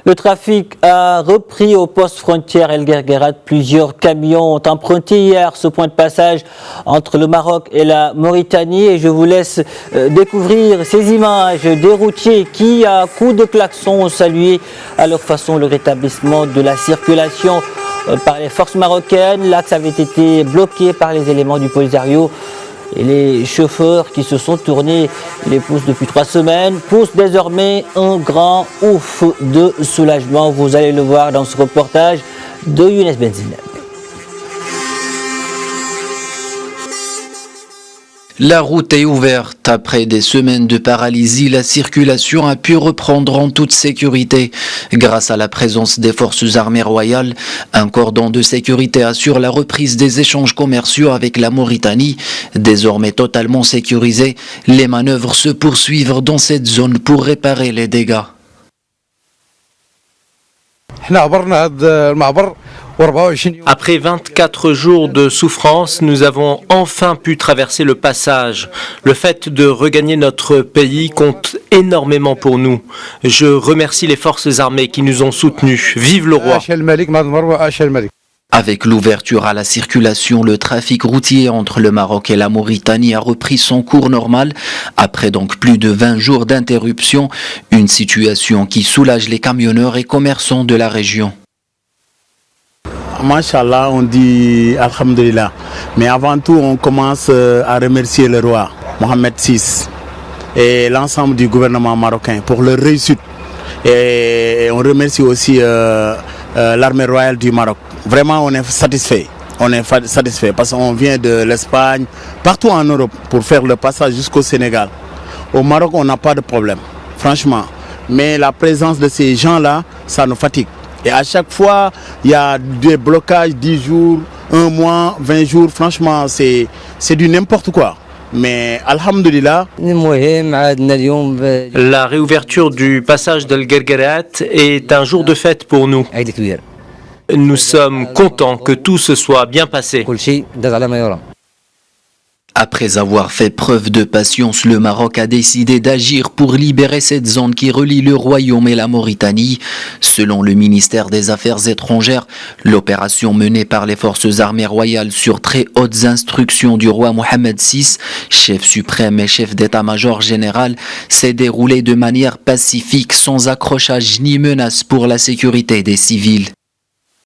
Le trafic a repris au poste frontière El Guerguerat. Plusieurs camions ont emprunté hier ce point de passage entre le Maroc et la Mauritanie. Et je vous laisse découvrir ces images des routiers qui, à coups de klaxon, ont salué à leur façon le rétablissement de la circulation par les forces marocaines. L'axe avait été bloqué par les éléments du Polisario. Et les chauffeurs qui se sont tournés, les poussent depuis 3 semaines, poussent désormais un grand ouf de soulagement. Vous allez le voir dans ce reportage de Younes Benzineb. La route est ouverte. Après des semaines de paralysie, la circulation a pu reprendre en toute sécurité. Grâce à la présence des forces armées royales, un cordon de sécurité assure la reprise des échanges commerciaux avec la Mauritanie. Désormais totalement sécurisée, les manœuvres se poursuivent dans cette zone pour réparer les dégâts. Après 24 jours de souffrance, nous avons enfin pu traverser le passage. Le fait de regagner notre pays compte énormément pour nous. Je remercie les forces armées qui nous ont soutenus. Vive le roi! Avec l'ouverture à la circulation, le trafic routier entre le Maroc et la Mauritanie a repris son cours normal, après donc plus de 20 jours d'interruption, une situation qui soulage les camionneurs et commerçants de la région. Machallah, on dit Alhamdulillah. Mais avant tout, on commence à remercier le roi Mohamed VI et l'ensemble du gouvernement marocain pour leur réussite. Et on remercie aussi l'armée royale du Maroc. Vraiment, on est satisfait. On est satisfait parce qu'on vient de l'Espagne, partout en Europe, pour faire le passage jusqu'au Sénégal. Au Maroc, on n'a pas de problème, franchement. Mais la présence de ces gens-là, ça nous fatigue. Et à chaque fois, il y a des blocages, 10 jours, 1 mois, 20 jours. Franchement, c'est du n'importe quoi. Mais Alhamdulillah. La réouverture du passage d'El Guerguerat est un jour de fête pour nous. Nous sommes contents que tout se soit bien passé. Après avoir fait preuve de patience, le Maroc a décidé d'agir pour libérer cette zone qui relie le Royaume et la Mauritanie. Selon le ministère des Affaires étrangères, l'opération menée par les forces armées royales sur très hautes instructions du roi Mohamed VI, chef suprême et chef d'état-major général, s'est déroulée de manière pacifique, sans accrochage ni menace pour la sécurité des civils.